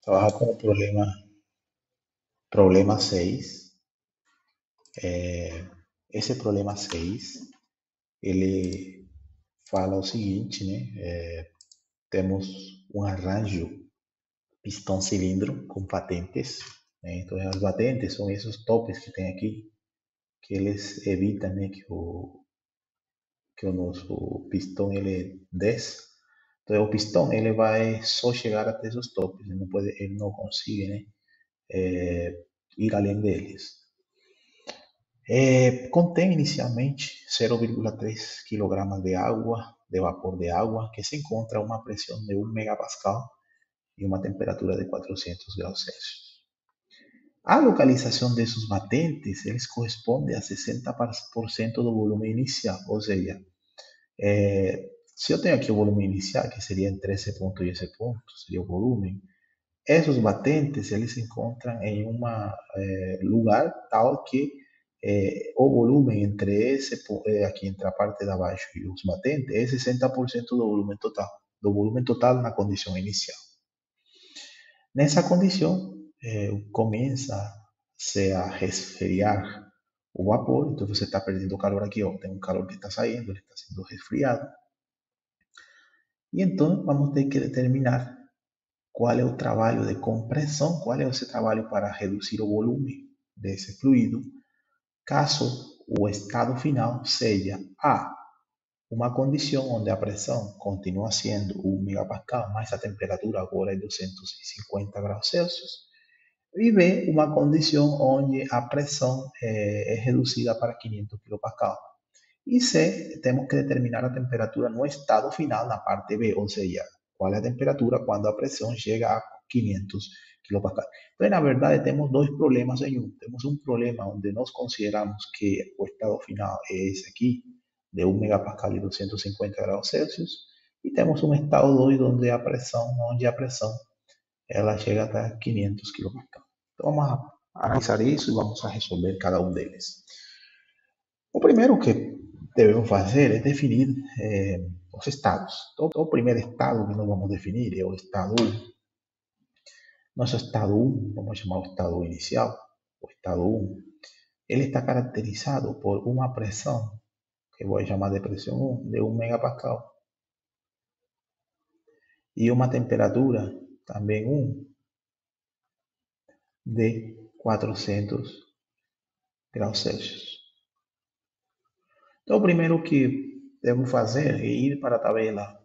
Trabaja com o problema 6. Esse problema 6 ele fala o seguinte, né? Temos um arranjo pistão-cilindro com batentes, né? Então, as batentes são esses topes que tem aqui, que eles evitam, né, que o nosso pistão ele desça. Então, o pistão ele vai só chegar até esses topes, ele não consegue, né, ir além deles. Contém inicialmente 0,3 kg de água, de vapor de água, que se encontra a uma pressão de 1 megapascal e uma temperatura de 400 graus Celsius. A localização desses batentes, eles corresponde a 60% do volume inicial, ou seja, se eu tenho aqui o volume inicial, que seria entre esse ponto e esse ponto, seria o volume, esses batentes eles se encontram em um lugar tal que o volume entre aqui entre a parte de baixo e os batentes é 60% do volume total na condição inicial. Nessa condição, começa-se a resfriar o vapor, então você está perdendo calor aqui, ó, tem um calor que está saindo, ele está sendo resfriado, e então vamos ter que determinar qual é o trabalho de compressão, qual é esse trabalho para reduzir o volume desse fluido, caso o estado final seja A, uma condição onde a pressão continua sendo 1 megapascal, mas a temperatura agora é 250 graus Celsius, e B, uma condição onde a pressão é reduzida para 500 kPa. E C, temos que determinar a temperatura no estado final, na parte B, ou seja, qual é a temperatura quando a pressão chega a 500 kPa. Então, na verdade, temos dois problemas em um. Temos um problema onde nós consideramos que o estado final é esse aqui, de 1 megapascal e 250 graus Celsius, e temos um estado 2 onde a pressão ela chega até 500 kPa. Então, vamos analisar isso e vamos a resolver cada um deles. O primeiro que devemos fazer é definir os estados. Então, o primeiro estado que nós vamos definir é o estado 1. Nosso estado 1, vamos chamar o estado inicial, o estado 1, ele está caracterizado por uma pressão, que vou chamar de pressão 1, de 1 megapascal, e uma temperatura, também 1, de 400 graus Celsius. Então, o primeiro que devo fazer é ir para a tabela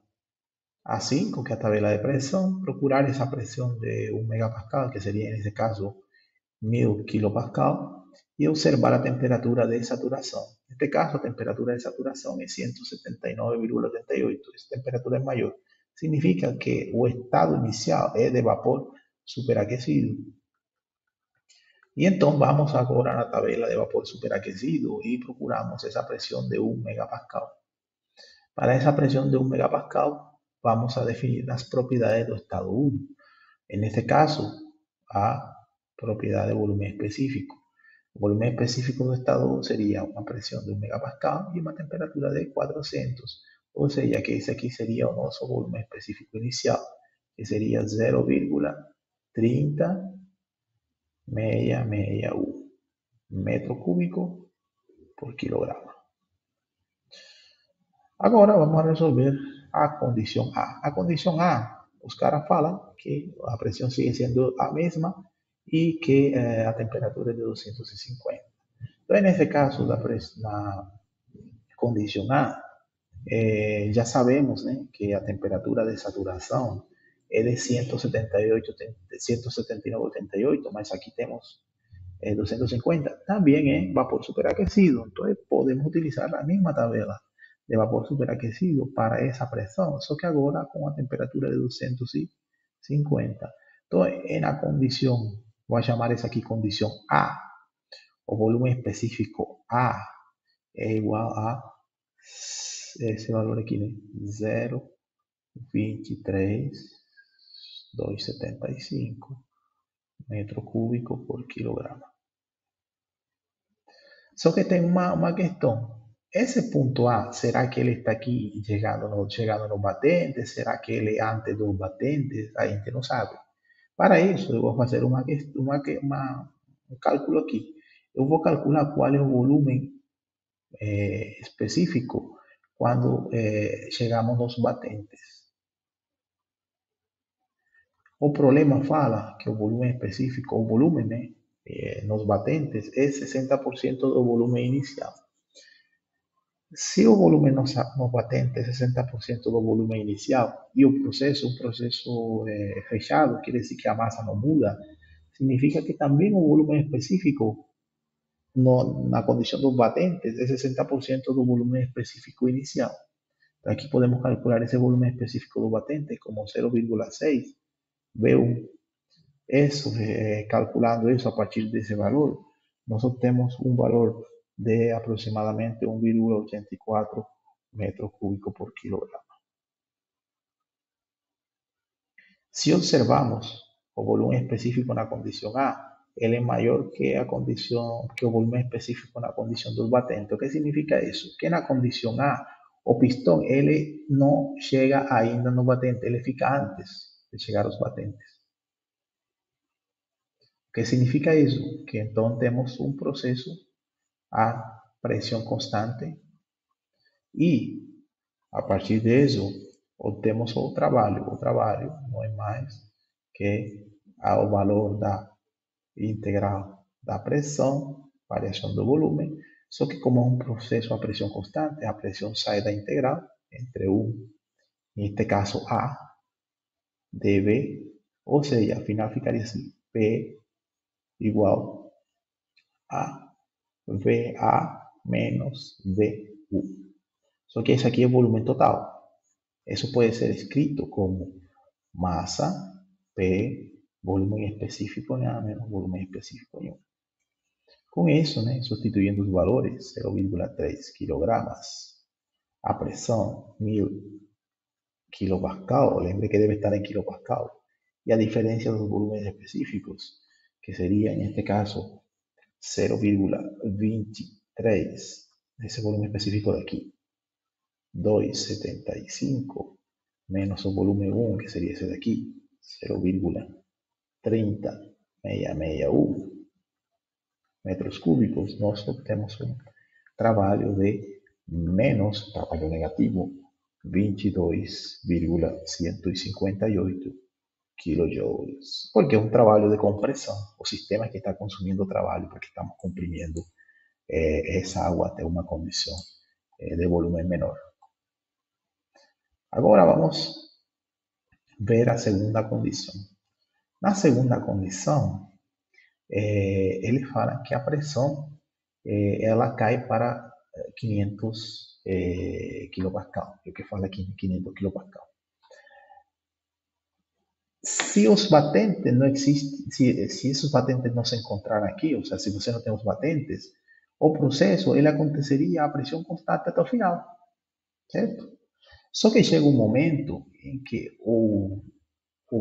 A5, que é a tabela de pressão, procurar essa pressão de 1 megapascal, que seria, nesse caso, 1000 kilopascal, e observar a temperatura de saturação. Neste caso, a temperatura de saturação é 179,88. Essa temperatura é maior. Significa que o estado inicial é de vapor superaquecido. E então vamos agora na tabela de vapor superaquecido e procuramos essa pressão de 1 megapascal. Para essa pressão de 1 megapascal, vamos a definir as propriedades do estado 1. En este caso, a propiedad de volumen específico. El volumen específico do estado 1 sería una presión de 1 megapascal y una temperatura de 400. O sea que ese aquí sería nuestro volumen específico inicial, que sería 0,3061 metro cúbico por kilogramo. Agora vamos a resolver a condição A. A condição A, os caras falam que a pressão sigue sendo a mesma e que a temperatura é de 250. Então, nesse caso, na condição A, já sabemos, né, que a temperatura de saturação é de 179,88, mas aqui temos 250. Também é vapor superaquecido, então podemos utilizar a mesma tabela de vapor superaquecido para essa pressão, só que agora com a temperatura de 250. Então, na condição, vou chamar essa aqui condição A, o volume específico A é igual a esse valor aqui, né? 0,23275 metro cúbico por quilogramo. Só que tem uma questão. Esse ponto A, será que ele está aqui chegando no batente? Será que ele é antes dos batentes? A gente não sabe. Para isso, eu vou fazer um cálculo aqui. Eu vou calcular qual é o volume específico quando chegamos nos batentes. O problema fala que o volume específico, o volume nos batentes é 60% do volume inicial. Se o volume nos batentes é 60% do volume inicial e o processo é um processo fechado, quer dizer que a massa não muda, significa que também o volume específico na condição dos batentes é 60% do volume específico inicial. Então, aqui podemos calcular esse volume específico do batente como 0,6 V1. Eso, calculando eso a partir de ese valor, nosotros tenemos un valor de aproximadamente 1,84 metros cúbicos por kilogramo. Si observamos o volumen específico na condición A, ele é maior que a condición, que o volumen específico na condición dos batentes. O que significa isso? Que na condición A, o pistão ele não chega ainda no batente, ele fica antes de chegar aos batentes. O que significa isso? Que então temos um processo a pressão constante e a partir disso obtemos o trabalho. O trabalho não é mais que o valor da integral da pressão, variação do volume, só que como é um processo a pressão constante, a pressão sai da integral entre 1, neste caso A, dB, ou seja, afinal ficaria assim, P igual a VA menos VU. Só que esse aqui é o volume total. Isso pode ser escrito como massa P, volume específico nada menos volume específico em 1. Com isso, substituindo os valores, 0,3 kg, a pressão 1000 kPa, lembre que deve estar em kPa, e a diferença dos volumes específicos, que seria, neste caso, 0,23 desse volume específico daqui, 2,75 menos o volume 1, que seria esse daqui, 0,3061 metros cúbicos, nós obtemos um trabalho de menos, trabalho negativo, 22,158 kilojoules, porque é um trabalho de compressão. O sistema que está consumindo trabalho porque estamos comprimindo essa água até uma condição de volume menor. Agora vamos ver a segunda condição. Na segunda condição, ele fala que a pressão ela cai para 500 kPa, o que fala aqui 500 kPa. Se os batentes não existem, se esses batentes não se encontrarem aqui, ou seja, se você não tem os batentes, o processo ele aconteceria a pressão constante até o final, certo? Só que chega um momento em que o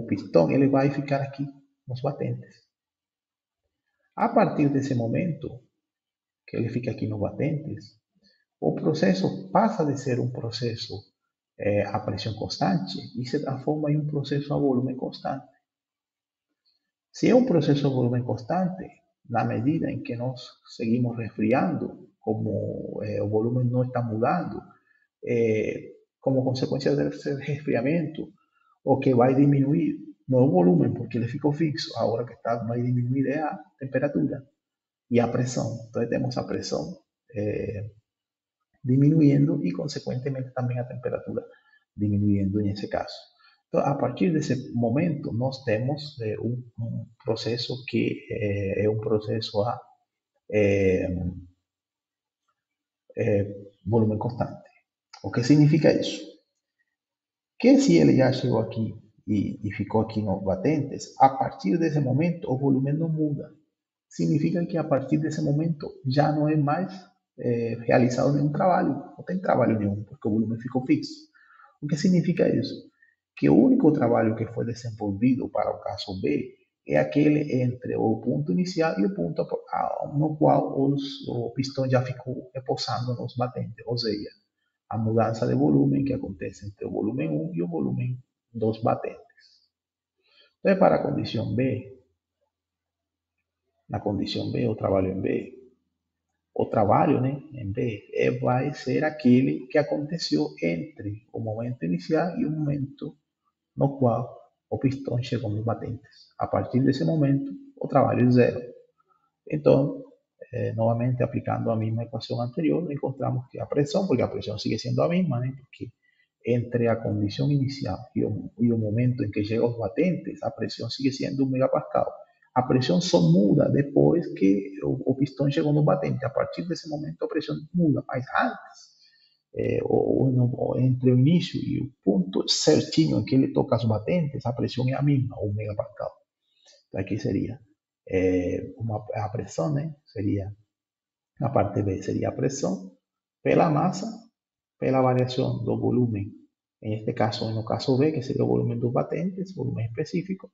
pistão ele vai ficar aqui nos batentes. A partir desse momento que ele fica aqui nos batentes, o processo passa de ser um processo a pressão constante e se transforma em um processo a volume constante. Se é um processo a volume constante, na medida em que nós seguimos resfriando, como o volume não está mudando, como consequência desse resfriamento, o que vai diminuir não é o volume, porque ele ficou fixo, agora que vai diminuir é a temperatura e a pressão. Então temos a pressão diminuindo e, consequentemente, também a temperatura diminuindo nesse caso. Então, a partir desse momento, nós temos um processo que é um processo a volume constante. O que significa isso? Que se ele já chegou aqui e ficou aqui nos batentes, a partir desse momento o volume não muda. Significa que a partir desse momento já não é mais realizado nenhum trabalho, não tem trabalho nenhum, porque o volume ficou fixo. O que significa isso? Que o único trabalho que foi desenvolvido para o caso B é aquele entre o ponto inicial e o ponto no qual o pistão já ficou repousando nos batentes, ou seja, a mudança de volume que acontece entre o volume 1 e o volume dos batentes. Entonces, para a condição B, na condição B, o trabalho em B, o trabalho, né, em B vai ser aquele que aconteceu entre o momento inicial e o momento no qual o pistão chegou nos batentes. A partir desse momento, o trabalho é zero. Então, novamente aplicando a mesma equação anterior, encontramos que a pressão, porque a pressão sigue sendo a mesma, né, porque entre a condição inicial e o momento em que chegam os batentes, a pressão sigue sendo 1 megapascal. A pressão só muda depois que o pistão chegou no batente. A partir desse momento, a pressão muda, mas antes, ou entre o início e o ponto certinho em que ele toca as batentes, a pressão é a mesma, 1 megapascal. Então, aqui seria a pressão, né? Seria a parte B, seria a pressão pela massa, pela variação do volume, en este caso, no caso B, que sería el volumen dos batentes, volumen específico,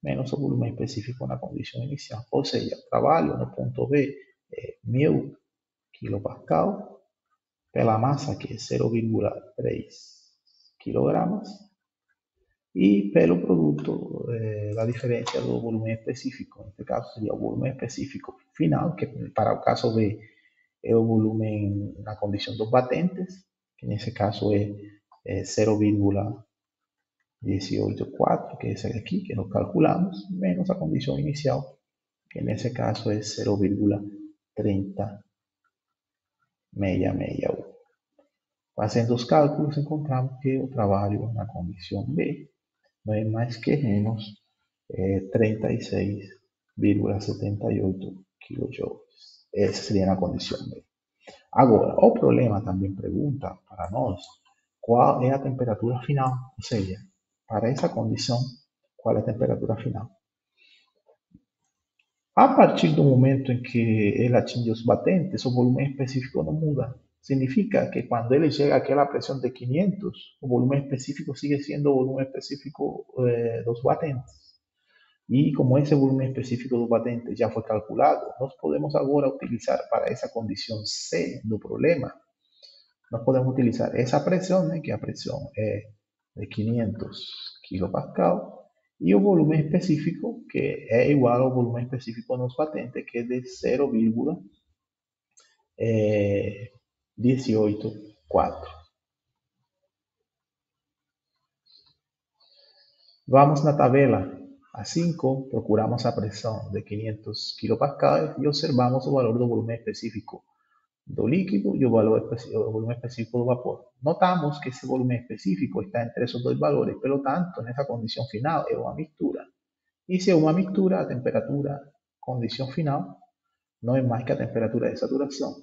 menos o volumen específico na condição inicial. Ou seja, o trabalho no ponto B é 1000 kilopascal pela massa, que é 0,3 kg, e pelo produto, a diferença do volume específico. Neste caso, seria o volume específico final, que para o caso B é o volume na condição dos batentes, que nesse caso é 0,184, que é esse aqui, que nos calculamos, menos a condição inicial, que nesse caso é 0,30661. Fazendo os cálculos, encontramos que o trabalho na condição B não é mais que menos 36,78 kJ. Essa seria na condição B. Agora, o problema também pergunta para nós qual é a temperatura final, ou seja, para essa condição, qual é a temperatura final. A partir do momento em que ele atinge os batentes, o volume específico não muda. Significa que quando ele chega àquela pressão de 500, o volume específico sigue sendo o volume específico dos batentes. E como esse volume específico do batente já foi calculado, nós podemos agora utilizar para essa condição C do problema, nós podemos utilizar essa pressão, né, que a pressão é de 500 kilopascal, e o volume específico, que é igual ao volume específico nos batentes, que é de 0,184. Vamos na tabela a 5, procuramos a pressão de 500 kilopascal e observamos o valor do volume específico do líquido e o volume específico do vapor. Notamos que esse volume específico está entre esses dois valores, pelo tanto, nessa condição final é uma mistura. E se é uma mistura, a temperatura, condição final, não é mais que a temperatura de saturação,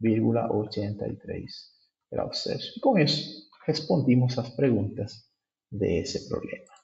151,83 graus Celsius. E com isso, respondimos as perguntas desse problema.